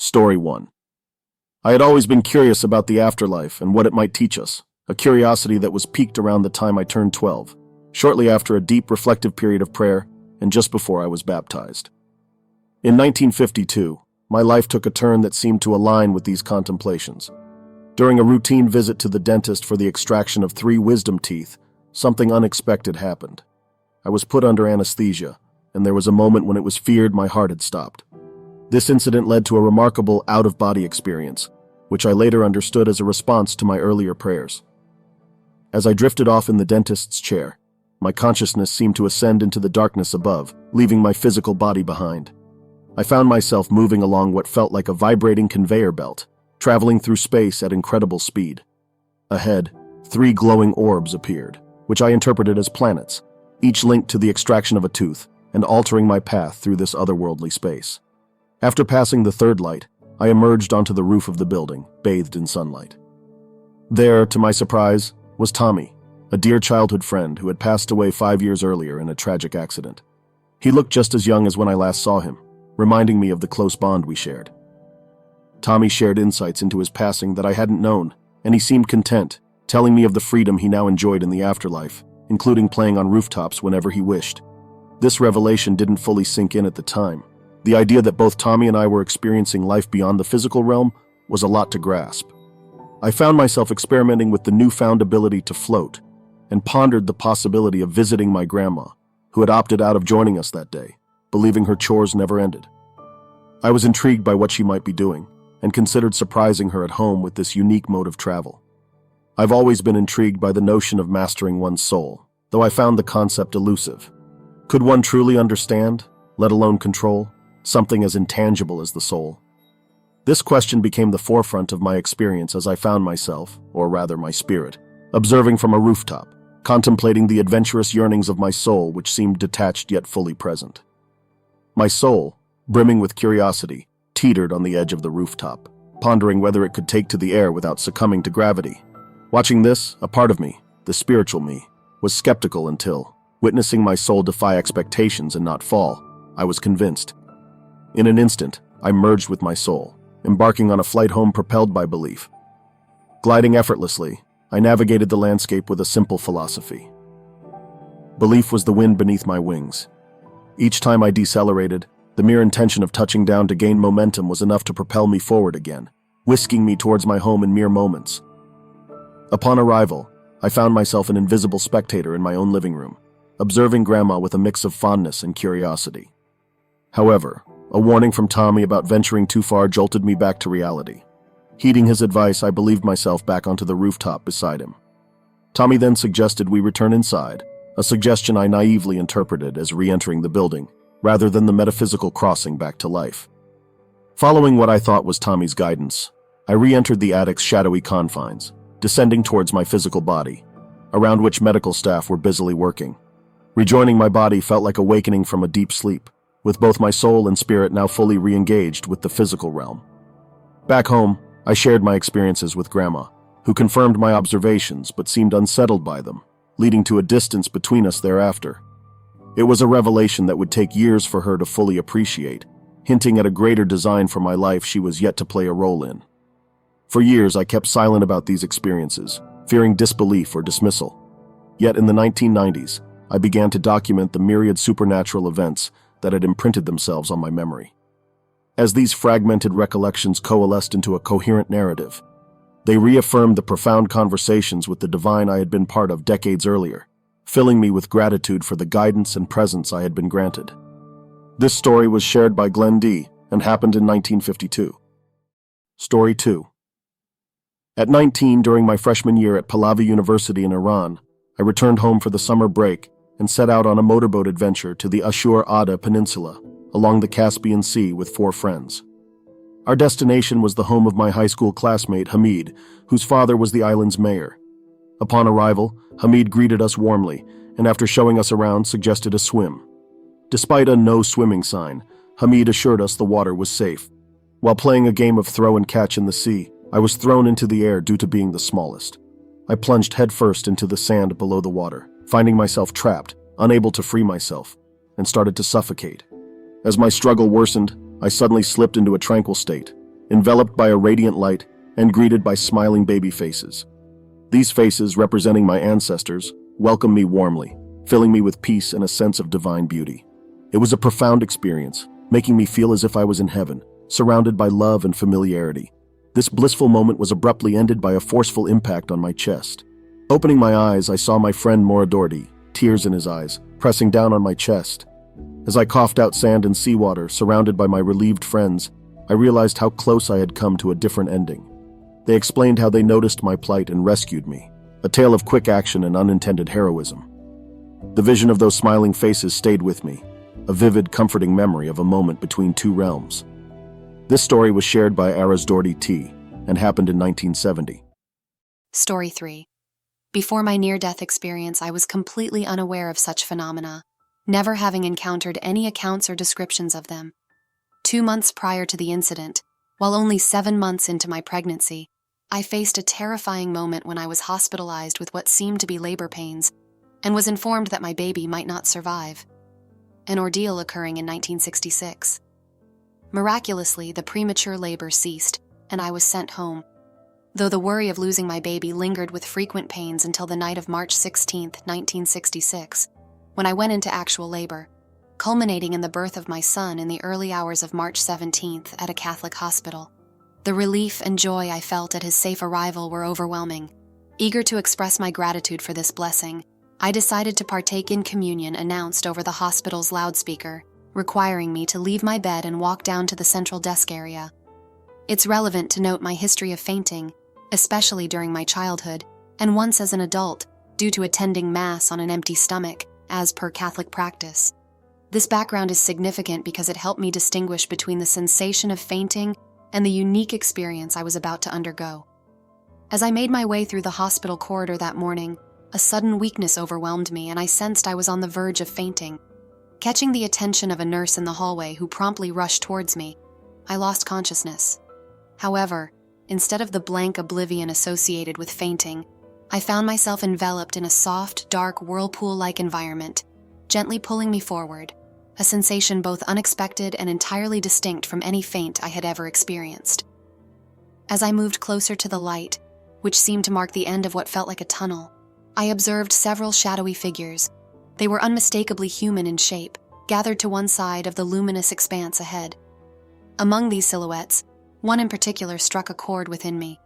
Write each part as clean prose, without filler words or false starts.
Story 1. I had always been curious about the afterlife and what it might teach us, a curiosity that was piqued around the time I turned 12, shortly after a deep reflective period of prayer and just before I was baptized. In 1952, my life took a turn that seemed to align with these contemplations. During a routine visit to the dentist for the extraction of 3 wisdom teeth, something unexpected happened. I was put under anesthesia, and there was a moment when it was feared my heart had stopped. This incident led to a remarkable out-of-body experience, which I later understood as a response to my earlier prayers. As I drifted off in the dentist's chair, my consciousness seemed to ascend into the darkness above, leaving my physical body behind. I found myself moving along what felt like a vibrating conveyor belt, traveling through space at incredible speed. Ahead, 3 glowing orbs appeared, which I interpreted as planets, each linked to the extraction of a tooth and altering my path through this otherworldly space. After passing the 3rd light, I emerged onto the roof of the building, bathed in sunlight. There, to my surprise, was Tommy, a dear childhood friend who had passed away 5 years earlier in a tragic accident. He looked just as young as when I last saw him, reminding me of the close bond we shared. Tommy shared insights into his passing that I hadn't known, and he seemed content, telling me of the freedom he now enjoyed in the afterlife, including playing on rooftops whenever he wished. This revelation didn't fully sink in at the time. The idea that both Tommy and I were experiencing life beyond the physical realm was a lot to grasp. I found myself experimenting with the newfound ability to float, and pondered the possibility of visiting my grandma, who had opted out of joining us that day, believing her chores never ended. I was intrigued by what she might be doing, and considered surprising her at home with this unique mode of travel. I've always been intrigued by the notion of mastering one's soul, though I found the concept elusive. Could one truly understand, let alone control, something as intangible as the soul? This question became the forefront of my experience as I found myself, or rather my spirit, observing from a rooftop, contemplating the adventurous yearnings of my soul which seemed detached yet fully present. My soul, brimming with curiosity, teetered on the edge of the rooftop, pondering whether it could take to the air without succumbing to gravity. Watching this, a part of me, the spiritual me, was skeptical until, witnessing my soul defy expectations and not fall, I was convinced. In an instant, I merged with my soul, embarking on a flight home propelled by belief. Gliding effortlessly, I navigated the landscape with a simple philosophy. Belief was the wind beneath my wings. Each time I decelerated, the mere intention of touching down to gain momentum was enough to propel me forward again, whisking me towards my home in mere moments. Upon arrival, I found myself an invisible spectator in my own living room, observing Grandma with a mix of fondness and curiosity. However, a warning from Tommy about venturing too far jolted me back to reality. Heeding his advice, I believed myself back onto the rooftop beside him. Tommy then suggested we return inside, a suggestion I naively interpreted as re-entering the building, rather than the metaphysical crossing back to life. Following what I thought was Tommy's guidance, I re-entered the attic's shadowy confines, descending towards my physical body, around which medical staff were busily working. Rejoining my body felt like awakening from a deep sleep, with both my soul and spirit now fully re-engaged with the physical realm. Back home, I shared my experiences with Grandma, who confirmed my observations but seemed unsettled by them, leading to a distance between us thereafter. It was a revelation that would take years for her to fully appreciate, hinting at a greater design for my life she was yet to play a role in. For years, I kept silent about these experiences, fearing disbelief or dismissal. Yet in the 1990s, I began to document the myriad supernatural events that had imprinted themselves on my memory. As these fragmented recollections coalesced into a coherent narrative, they reaffirmed the profound conversations with the divine I had been part of decades earlier, filling me with gratitude for the guidance and presence I had been granted. This story was shared by Glenn D. and happened in 1952. Story 2. At 19, during my freshman year at Pahlavi University in Iran, I returned home for the summer break and set out on a motorboat adventure to the Ashur Ada Peninsula along the Caspian Sea with 4 friends. Our destination was the home of my high school classmate Hamid, whose father was the island's mayor. Upon arrival, Hamid greeted us warmly, and after showing us around, suggested a swim. Despite a no swimming sign, Hamid assured us the water was safe. While playing a game of throw and catch in the sea, I was thrown into the air due to being the smallest. I plunged headfirst into the sand below the water, finding myself trapped, unable to free myself, and started to suffocate. As my struggle worsened, I suddenly slipped into a tranquil state, enveloped by a radiant light and greeted by smiling baby faces. These faces, representing my ancestors, welcomed me warmly, filling me with peace and a sense of divine beauty. It was a profound experience, making me feel as if I was in heaven, surrounded by love and familiarity. This blissful moment was abruptly ended by a forceful impact on my chest. Opening my eyes, I saw my friend Moradordi, tears in his eyes, pressing down on my chest. As I coughed out sand and seawater, surrounded by my relieved friends, I realized how close I had come to a different ending. They explained how they noticed my plight and rescued me, a tale of quick action and unintended heroism. The vision of those smiling faces stayed with me, a vivid, comforting memory of a moment between two realms. This story was shared by Aras T. and happened in 1970. Story 3. Before my near-death experience, I was completely unaware of such phenomena, never having encountered any accounts or descriptions of them. 2 months prior to the incident, while only 7 months into my pregnancy, I faced a terrifying moment when I was hospitalized with what seemed to be labor pains and was informed that my baby might not survive. An ordeal occurring in 1966. Miraculously, the premature labor ceased, and I was sent home, though the worry of losing my baby lingered with frequent pains until the night of March 16, 1966, when I went into actual labor, culminating in the birth of my son in the early hours of March 17th at a Catholic hospital. The relief and joy I felt at his safe arrival were overwhelming. Eager to express my gratitude for this blessing, I decided to partake in communion announced over the hospital's loudspeaker, requiring me to leave my bed and walk down to the central desk area. It's relevant to note my history of fainting, especially during my childhood, and once as an adult, due to attending Mass on an empty stomach, as per Catholic practice. This background is significant because it helped me distinguish between the sensation of fainting and the unique experience I was about to undergo. As I made my way through the hospital corridor that morning, a sudden weakness overwhelmed me and I sensed I was on the verge of fainting. Catching the attention of a nurse in the hallway who promptly rushed towards me, I lost consciousness. However, instead of the blank oblivion associated with fainting, I found myself enveloped in a soft, dark, whirlpool-like environment, gently pulling me forward, a sensation both unexpected and entirely distinct from any faint I had ever experienced. As I moved closer to the light, which seemed to mark the end of what felt like a tunnel, I observed several shadowy figures. They were unmistakably human in shape, gathered to one side of the luminous expanse ahead. Among these silhouettes, one in particular struck a chord within me.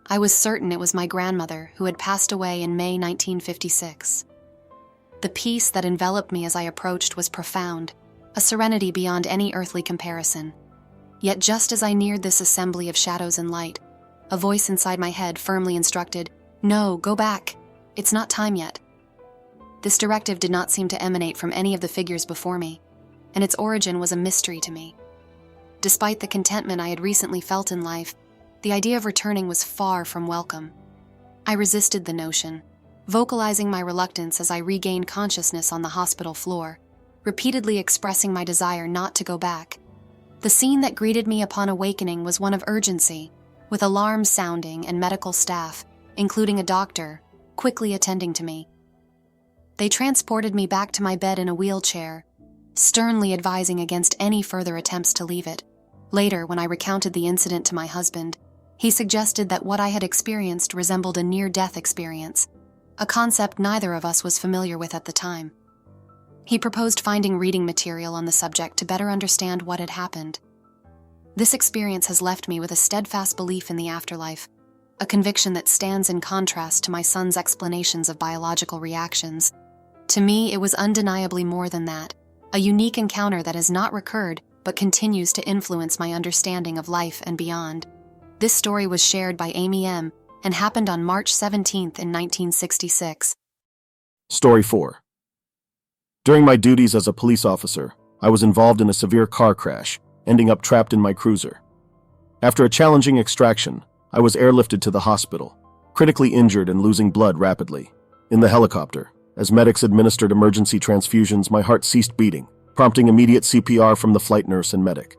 I was certain it was my grandmother, who had passed away in May 1956. The peace that enveloped me as I approached was profound, a serenity beyond any earthly comparison. Yet just as I neared this assembly of shadows and light, a voice inside my head firmly instructed, "No, go back. It's not time yet." This directive did not seem to emanate from any of the figures before me, and its origin was a mystery to me. Despite the contentment I had recently felt in life, the idea of returning was far from welcome. I resisted the notion, vocalizing my reluctance as I regained consciousness on the hospital floor, repeatedly expressing my desire not to go back. The scene that greeted me upon awakening was one of urgency, with alarms sounding and medical staff, including a doctor, quickly attending to me. They transported me back to my bed in a wheelchair, sternly advising against any further attempts to leave it. Later, when I recounted the incident to my husband, he suggested that what I had experienced resembled a near-death experience, a concept neither of us was familiar with at the time. He proposed finding reading material on the subject to better understand what had happened. This experience has left me with a steadfast belief in the afterlife, a conviction that stands in contrast to my son's explanations of biological reactions. To me, it was undeniably more than that, a unique encounter that has not recurred but continues to influence my understanding of life and beyond. This story was shared by Amy M. and happened on March 17th in 1966. Story 4. During my duties as a police officer, I was involved in a severe car crash, ending up trapped in my cruiser. After a challenging extraction, I was airlifted to the hospital, critically injured and losing blood rapidly. In the helicopter, as medics administered emergency transfusions, my heart ceased beating, prompting immediate CPR from the flight nurse and medic.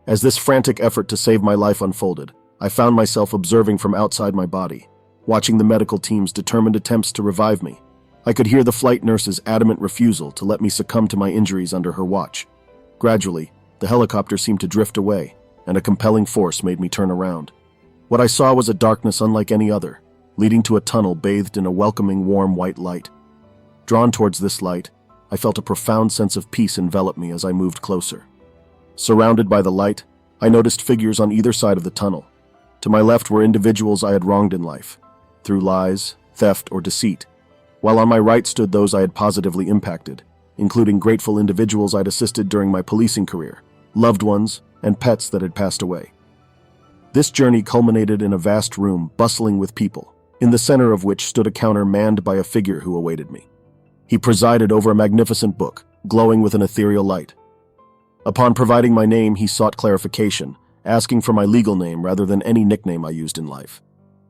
As this frantic effort to save my life unfolded, I found myself observing from outside my body, watching the medical team's determined attempts to revive me. I could hear the flight nurse's adamant refusal to let me succumb to my injuries under her watch. Gradually, the helicopter seemed to drift away, and a compelling force made me turn around. What I saw was a darkness unlike any other, leading to a tunnel bathed in a welcoming, warm white light. Drawn towards this light, I felt a profound sense of peace envelop me as I moved closer. Surrounded by the light, I noticed figures on either side of the tunnel. To my left were individuals I had wronged in life, through lies, theft, or deceit, while on my right stood those I had positively impacted, including grateful individuals I'd assisted during my policing career, loved ones, and pets that had passed away. This journey culminated in a vast room bustling with people, in the center of which stood a counter manned by a figure who awaited me. He presided over a magnificent book, glowing with an ethereal light. Upon providing my name, he sought clarification, asking for my legal name rather than any nickname I used in life.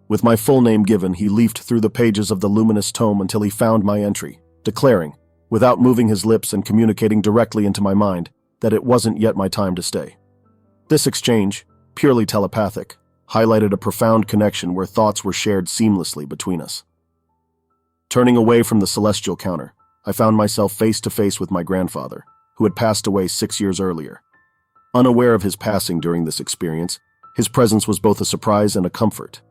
With my full name given, he leafed through the pages of the luminous tome until he found my entry, declaring, without moving his lips and communicating directly into my mind, that it wasn't yet my time to stay. This exchange, purely telepathic, highlighted a profound connection where thoughts were shared seamlessly between us. Turning away from the celestial counter, I found myself face to face with my grandfather, who had passed away 6 years earlier. Unaware of his passing during this experience, his presence was both a surprise and a comfort.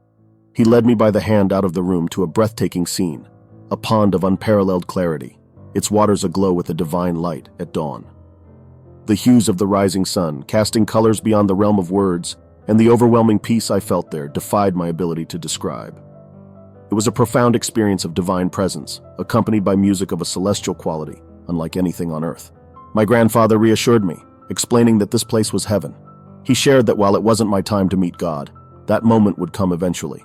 He led me by the hand out of the room to a breathtaking scene, a pond of unparalleled clarity, its waters aglow with a divine light at dawn. The hues of the rising sun, casting colors beyond the realm of words, and the overwhelming peace I felt there defied my ability to describe. It was a profound experience of divine presence, accompanied by music of a celestial quality, unlike anything on earth. My grandfather reassured me, explaining that this place was heaven. He shared that while it wasn't my time to meet God, that moment would come eventually.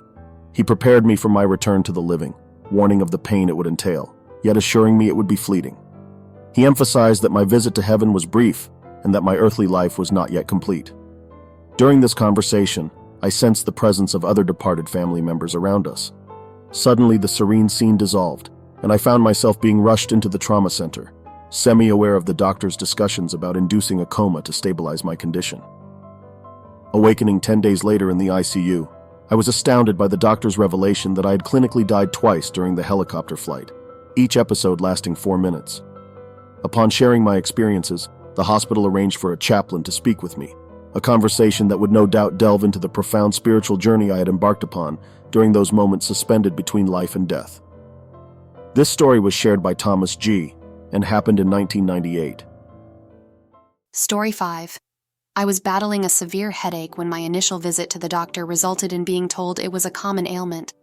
He prepared me for my return to the living, warning of the pain it would entail, yet assuring me it would be fleeting. He emphasized that my visit to heaven was brief and that my earthly life was not yet complete. During this conversation, I sensed the presence of other departed family members around us. Suddenly, the serene scene dissolved, and I found myself being rushed into the trauma center, semi-aware of the doctor's discussions about inducing a coma to stabilize my condition. Awakening 10 days later in the ICU, I was astounded by the doctor's revelation that I had clinically died twice during the helicopter flight, each episode lasting 4 minutes. Upon sharing my experiences, the hospital arranged for a chaplain to speak with me, a conversation that would no doubt delve into the profound spiritual journey I had embarked upon during those moments suspended between life and death. This story was shared by Thomas G. and happened in 1998. Story 5. I was battling a severe headache when my initial visit to the doctor resulted in being told it was a common ailment.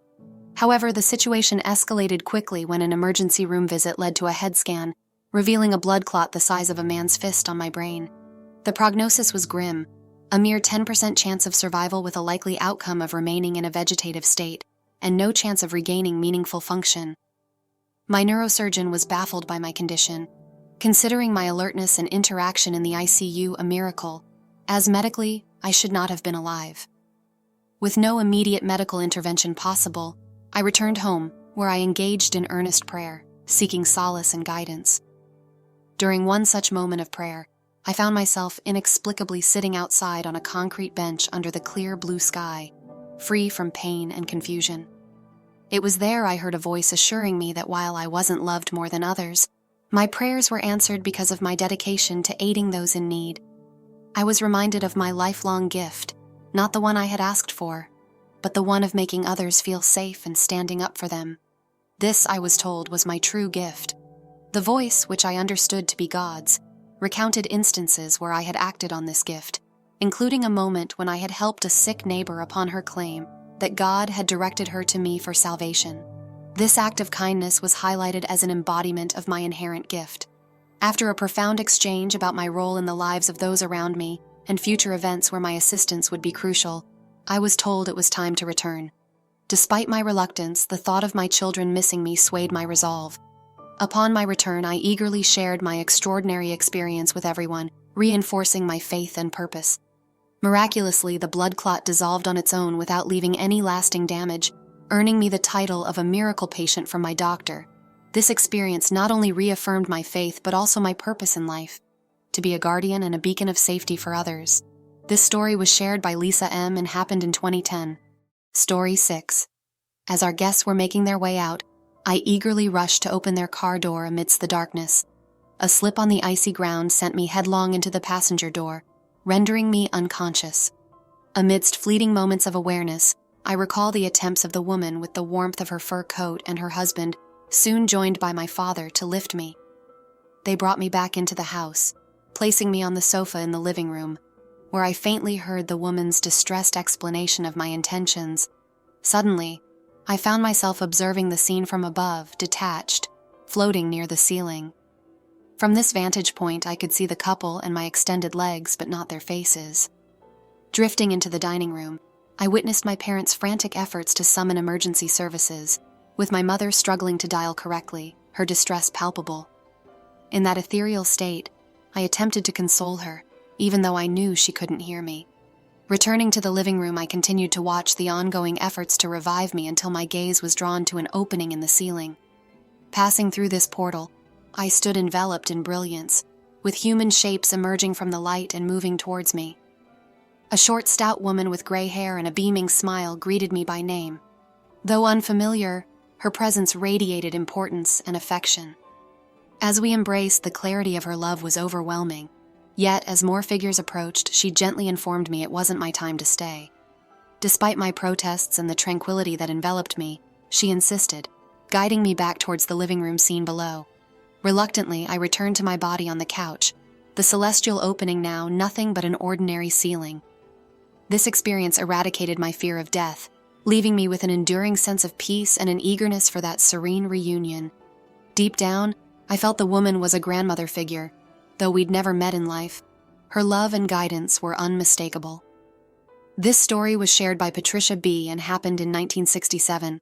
However, the situation escalated quickly when an emergency room visit led to a head scan, revealing a blood clot the size of a man's fist on my brain. The prognosis was grim, a mere 10% chance of survival with a likely outcome of remaining in a vegetative state, and no chance of regaining meaningful function. My neurosurgeon was baffled by my condition, considering my alertness and interaction in the ICU a miracle, as medically, I should not have been alive. With no immediate medical intervention possible, I returned home, where I engaged in earnest prayer, seeking solace and guidance. During one such moment of prayer, I found myself inexplicably sitting outside on a concrete bench under the clear blue sky, free from pain and confusion. It was there I heard a voice assuring me that while I wasn't loved more than others, my prayers were answered because of my dedication to aiding those in need. I was reminded of my lifelong gift, not the one I had asked for, but the one of making others feel safe and standing up for them. This, I was told, was my true gift. The voice, which I understood to be God's, recounted instances where I had acted on this gift, including a moment when I had helped a sick neighbor upon her claim that God had directed her to me for salvation. This act of kindness was highlighted as an embodiment of my inherent gift. After a profound exchange about my role in the lives of those around me and future events where my assistance would be crucial, I was told it was time to return. Despite my reluctance, the thought of my children missing me swayed my resolve. Upon my return, I eagerly shared my extraordinary experience with everyone, reinforcing my faith and purpose. Miraculously, the blood clot dissolved on its own without leaving any lasting damage, earning me the title of a miracle patient from my doctor. This experience not only reaffirmed my faith but also my purpose in life, to be a guardian and a beacon of safety for others. This story was shared by Lisa M. and happened in 2010. Story 6. As our guests were making their way out, I eagerly rushed to open their car door amidst the darkness. A slip on the icy ground sent me headlong into the passenger door, rendering me unconscious. Amidst fleeting moments of awareness, I recall the attempts of the woman with the warmth of her fur coat and her husband, soon joined by my father, to lift me. They brought me back into the house, placing me on the sofa in the living room, where I faintly heard the woman's distressed explanation of my intentions. Suddenly, I found myself observing the scene from above, detached, floating near the ceiling. From this vantage point, I could see the couple and my extended legs, but not their faces. Drifting into the dining room, I witnessed my parents' frantic efforts to summon emergency services, with my mother struggling to dial correctly, her distress palpable. In that ethereal state, I attempted to console her, even though I knew she couldn't hear me. Returning to the living room, I continued to watch the ongoing efforts to revive me until my gaze was drawn to an opening in the ceiling. Passing through this portal, I stood enveloped in brilliance, with human shapes emerging from the light and moving towards me. A short, stout woman with gray hair and a beaming smile greeted me by name. Though unfamiliar, her presence radiated importance and affection. As we embraced, the clarity of her love was overwhelming. Yet, as more figures approached, she gently informed me it wasn't my time to stay. Despite my protests and the tranquility that enveloped me, she insisted, guiding me back towards the living room scene below. Reluctantly, I returned to my body on the couch, the celestial opening now nothing but an ordinary ceiling. This experience eradicated my fear of death, leaving me with an enduring sense of peace and an eagerness for that serene reunion. Deep down, I felt the woman was a grandmother figure. Though we'd never met in life, her love and guidance were unmistakable. This story was shared by Patricia B. and happened in 1967.